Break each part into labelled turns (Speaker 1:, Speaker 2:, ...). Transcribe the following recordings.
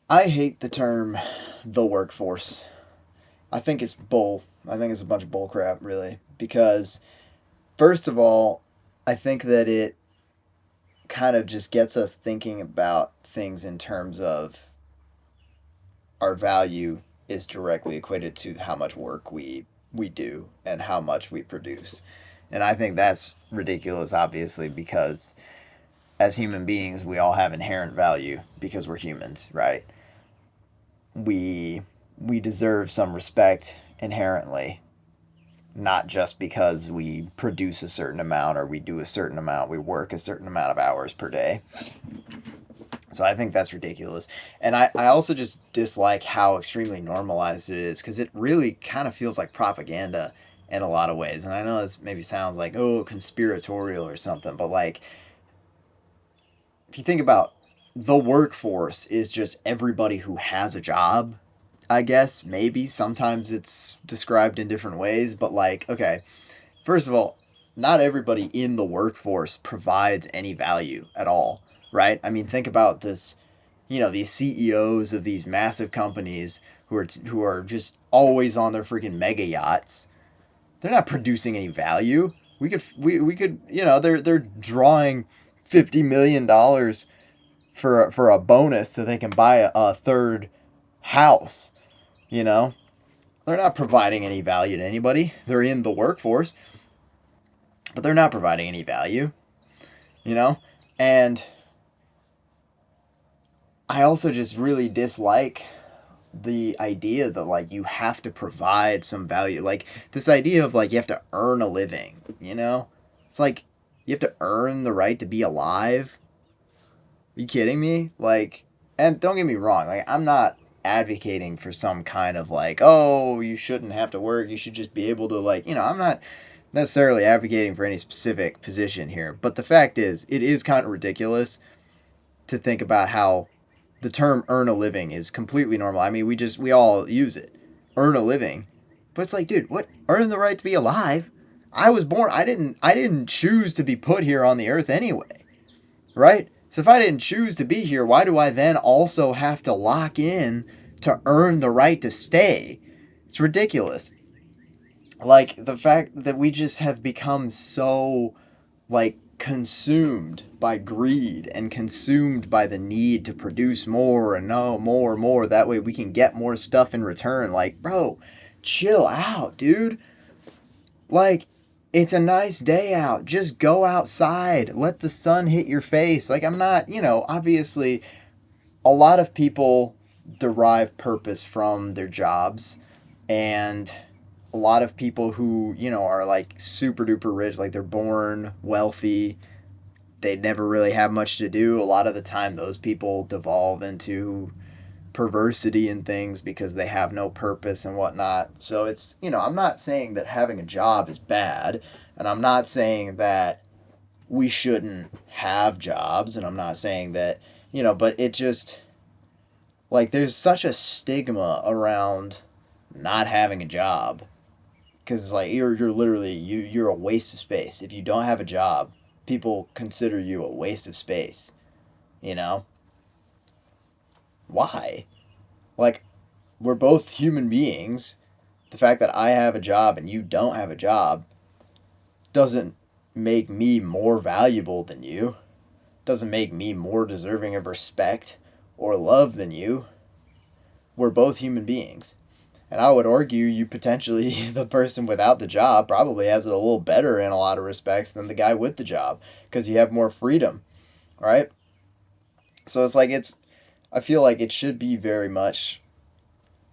Speaker 1: I hate the term the workforce. I think it's bull. I think it's a bunch of bull crap, really. Because, first of all, I think that it kind of just gets us thinking about things in terms of our value is directly equated to how much work we do and how much we produce. And I think that's ridiculous, obviously, because as human beings, we all have inherent value because we're humans, right? We we deserve some respect inherently, not just because we produce a certain amount or we do a certain amount, we work a certain amount of hours per day. So I think that's ridiculous. And I also just dislike how extremely normalized it is because it really kind of feels like propaganda in a lot of ways. And I know this maybe sounds like, oh, conspiratorial or something, but like, if you think about the workforce is just everybody who has a job, I guess. Maybe sometimes it's described in different ways, but like, okay, first of all, not everybody in the workforce provides any value at all, right? I mean, think about this, these CEOs of these massive companies who are just always on their freaking mega yachts. They're not producing any value. We could, they're drawing $50 million for a bonus so they can buy a third house, you know? They're not providing any value to anybody. They're in the workforce, but they're not providing any value, you know? And I also just really dislike the idea that like you have to provide some value. Like this idea of like you have to earn a living, you know? It's like you have to earn the right to be alive. Are you kidding me? Like, and don't get me wrong, like I'm not advocating for some kind of like, oh, you shouldn't have to work, you should just be able to like, I'm not necessarily advocating for any specific position here, but the fact is, it is kind of ridiculous to think about how the term earn a living is completely normal. I mean, we all use it. Earn a living. But it's like, dude, what earn the right to be alive? I was born I didn't choose to be put here on the earth anyway, right? So if I didn't choose to be here, why do I then also have to lock in to earn the right to stay? It's ridiculous. Like the fact that we just have become so like consumed by greed and consumed by the need to produce more and no more and more, that way we can get more stuff in return. Like, bro, chill out, dude. Like, it's a nice day out, just go outside, let the sun hit your face. Like, I'm not, obviously a lot of people derive purpose from their jobs, and a lot of people who, are like super duper rich, like they're born wealthy, they never really have much to do. A lot of the time, those people devolve into perversity and things because they have no purpose and whatnot. So it's, I'm not saying that having a job is bad, and I'm not saying that we shouldn't have jobs, and I'm not saying that, but it just, like, there's such a stigma around not having a job because like you're literally you're a waste of space if you don't have a job. People consider you a waste of space, you know why? Like, we're both human beings. The fact that I have a job and you don't have a job doesn't make me more valuable than you, doesn't make me more deserving of respect or love than you. We're both human beings. And I would argue you potentially, the person without the job probably has it a little better in a lot of respects than the guy with the job because you have more freedom, right? So it's like, I feel like it should be very much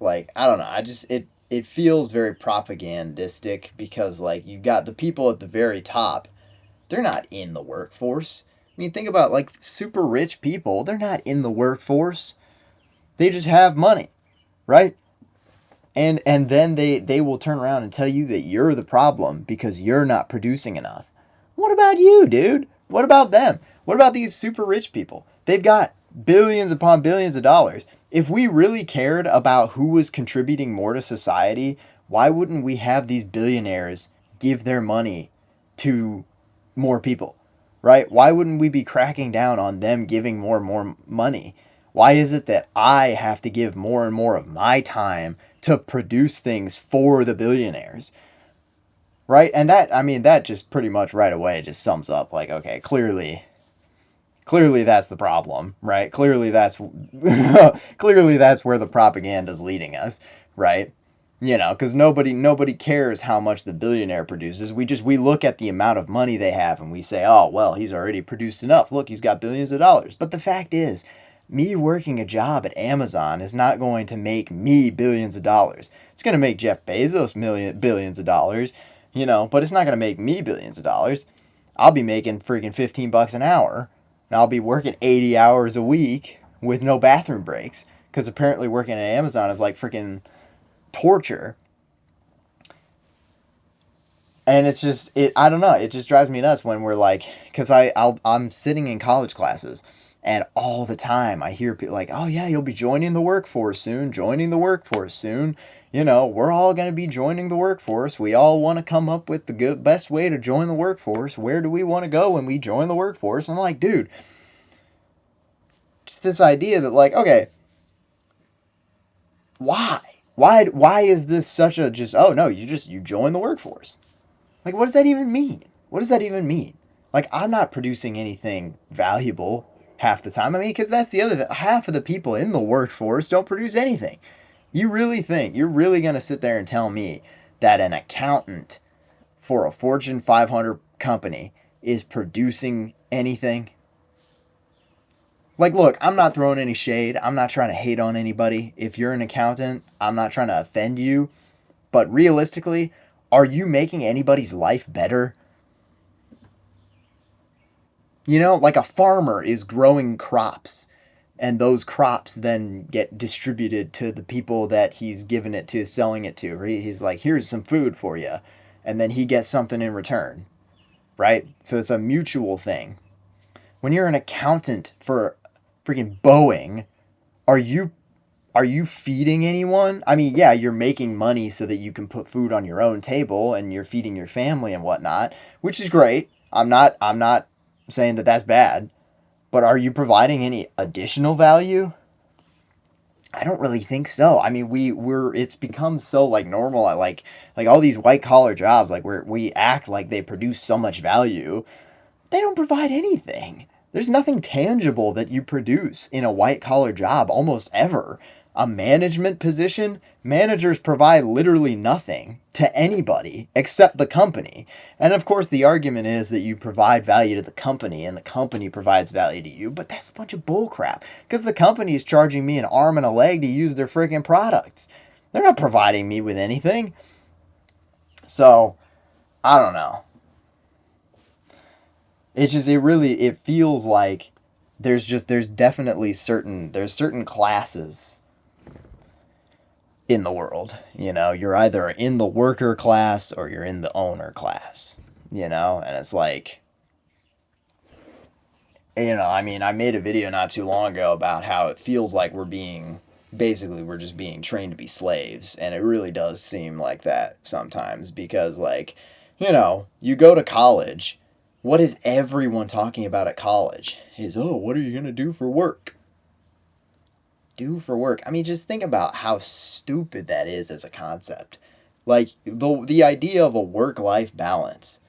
Speaker 1: like, I don't know, it feels very propagandistic because like you got the people at the very top, they're not in the workforce. I mean, think about like super rich people, they're not in the workforce. They just have money, right? And then they will turn around and tell you that you're the problem because you're not producing enough. What about you, dude? What about them? What about these super rich people? They've got billions upon billions of dollars. If we really cared about who was contributing more to society, why wouldn't we have these billionaires give their money to more people? Right? Why wouldn't we be cracking down on them giving more and more money? Why is it that I have to give more and more of my time to produce things for the billionaires? Right? And that, I mean, that just pretty much right away just sums up like, okay, clearly that's the problem, right? Clearly that's clearly that's where the propaganda is leading us, right? You know, because nobody cares how much the billionaire produces. We look at the amount of money they have and we say, oh well, he's already produced enough. Look, he's got billions of dollars. But the fact is, me working a job at Amazon is not going to make me billions of dollars. It's going to make Jeff Bezos billions of dollars, you know, but it's not going to make me billions of dollars. I'll be making freaking $15 an hour, and I'll be working 80 hours a week with no bathroom breaks, because apparently working at Amazon is like freaking torture. And it's just, I don't know, it just drives me nuts when we're like, because I'm sitting in college classes, and all the time I hear people like, oh yeah, you'll be joining the workforce soon, joining the workforce soon. You know, we're all going to be joining the workforce. We all want to come up with the best way to join the workforce. Where do we want to go when we join the workforce? And I'm like, dude, just this idea that like, okay, why? Why is this such a just, oh no, you join the workforce? Like, what does that even mean? What does that even mean? Like, I'm not producing anything valuable half the time. I mean, because that's the other thing. Half of the people in the workforce don't produce anything. You really think you're really going to sit there and tell me that an accountant for a Fortune 500 company is producing anything? Like, look, I'm not throwing any shade. I'm not trying to hate on anybody. If you're an accountant, I'm not trying to offend you. But realistically, are you making anybody's life better? You know, like a farmer is growing crops, and those crops then get distributed to the people that he's given it to, selling it to. He's like, here's some food for you. And then he gets something in return, right? So it's a mutual thing. When you're an accountant for freaking Boeing, are you feeding anyone? I mean, yeah, you're making money so that you can put food on your own table and you're feeding your family and whatnot, which is great. I'm not saying that that's bad, but are you providing any additional value? I don't really think so. I mean, it's become so like normal, like all these white collar jobs, like we act like they produce so much value. They don't provide anything. There's nothing tangible that you produce in a white collar job almost ever. A management position, managers provide literally nothing to anybody except the company. And of course, the argument is that you provide value to the company and the company provides value to you, but that's a bunch of bullcrap because the company is charging me an arm and a leg to use their freaking products. They're not providing me with anything. So, I don't know. It feels like there's definitely certain classes in the world. You know, you're either in the worker class or you're in the owner class, you know? And it's like, you know, I mean, I made a video not too long ago about how it feels like we're just being trained to be slaves. And it really does seem like that sometimes because, like, you know, you go to college. What is everyone talking about at college? Is, oh, what are you going to do for work? Do for work. I mean, just think about how stupid that is as a concept. Like, the idea of a work-life balance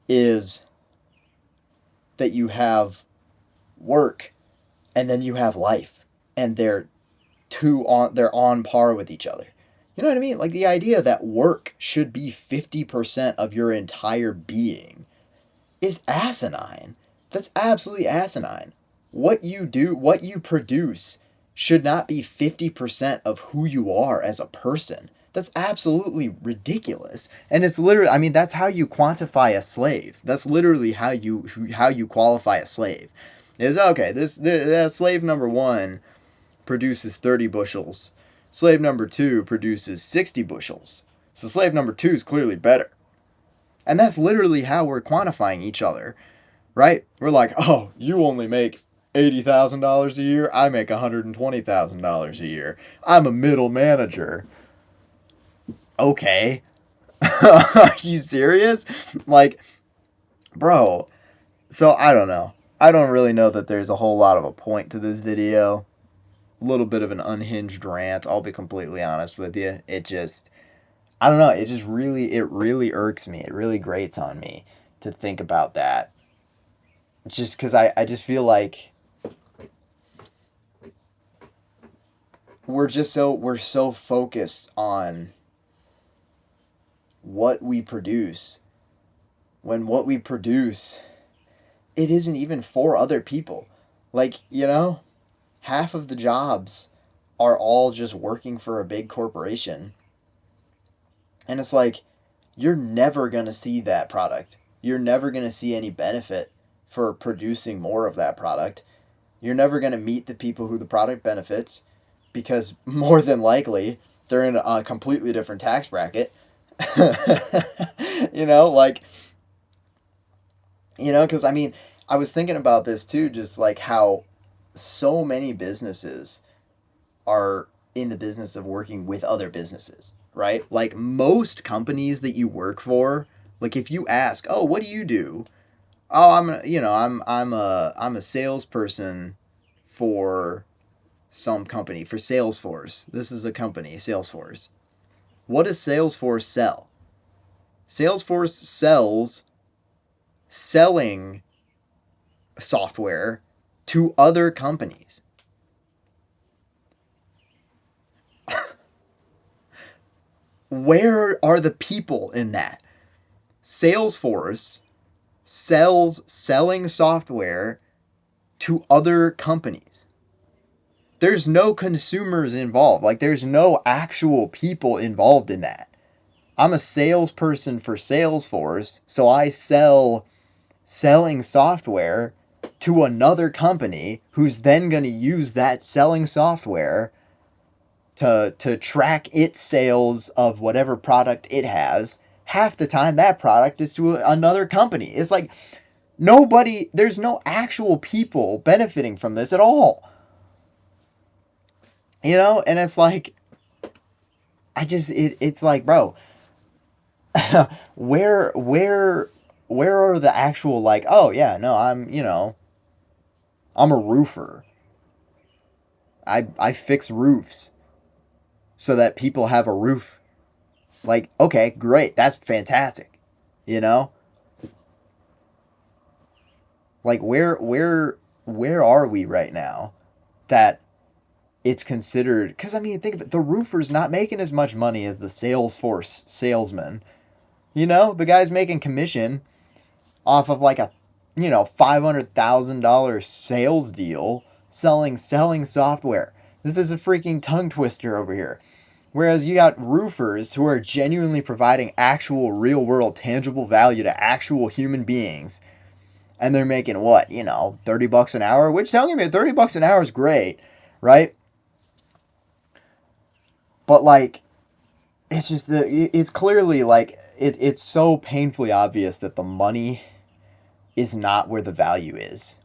Speaker 1: is that you have work and then you have life, and they're on par with each other. You know what I mean? Like, the idea that work should be 50% of your entire being is asinine. That's absolutely asinine. What you do, what you produce, should not be 50% of who you are as a person. That's absolutely ridiculous. And it's literally, I mean, that's how you quantify a slave. That's literally how you qualify a slave. Is, okay, this slave number 1 produces 30 bushels. Slave number 2 produces 60 bushels. So slave number 2 is clearly better. And that's literally how we're quantifying each other, right? We're like, oh, you only make $80,000 a year. I make $120,000 a year. I'm a middle manager. Okay. Are you serious? Like, bro. So I don't know. I don't really know that there's a whole lot of a point to this video. little bit of an unhinged rant. I'll be completely honest with you. I don't know. It really irks me. It really grates on me to think about that. Just because I just feel like we're so focused on what we produce when what we produce, it isn't even for other people. Like, half of the jobs are all just working for a big corporation. And it's like, you're never going to see that product. You're never going to see any benefit for producing more of that product. You're never going to meet the people who the product benefits because more than likely they're in a completely different tax bracket. Like, because I mean, I was thinking about this too, just like how so many businesses are in the business of working with other businesses, right? Like most companies that you work for, like if you ask, "Oh, what do you do?" "Oh, I'm a salesperson for some company, for Salesforce. This is a company, Salesforce." What does Salesforce sell? Salesforce sells selling software to other companies. Where are the people in that? Salesforce sells selling software to other companies. There's no consumers involved. Like, there's no actual people involved in that. I'm a salesperson for Salesforce, so I sell selling software to another company who's then going to use that selling software to track its sales of whatever product it has. Half the time that product is to another company. It's like there's no actual people benefiting from this at all. And it's like, it's like, bro, where are the actual, like, "Oh yeah, no, I'm a roofer. I fix roofs so that people have a roof." Like, okay, great. That's fantastic. You know? Like, where are we right now that it's considered, cuz I mean, think of it, the roofer's not making as much money as the Salesforce salesman. The guy's making commission off of like a $500,000 sales deal selling software. This is a freaking tongue twister over here. Whereas you got roofers who are genuinely providing actual real world tangible value to actual human beings, and they're making what, $30 an hour, which, don't get me, $30 an hour is great, right? But like, it's clearly like it's so painfully obvious that the money is not where the value is.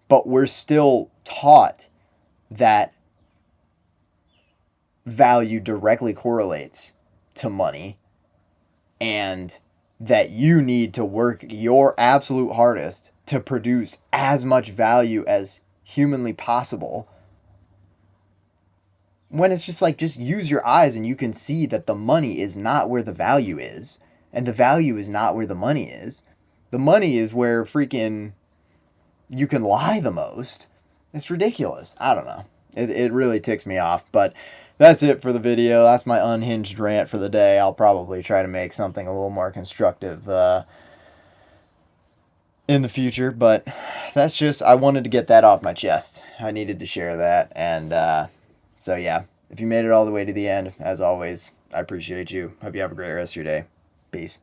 Speaker 1: But we're still taught that value directly correlates to money, and that you need to work your absolute hardest to produce as much value as humanly possible. When it's just like, just use your eyes and you can see that the money is not where the value is, and the value is not where the money is. The money is where freaking you can lie the most. It's ridiculous. I don't know. It really ticks me off. But that's it for the video. That's my unhinged rant for the day. I'll probably try to make something a little more constructive in the future. But that's just, I wanted to get that off my chest. I needed to share that. And so, yeah, if you made it all the way to the end, as always, I appreciate you. Hope you have a great rest of your day. Peace.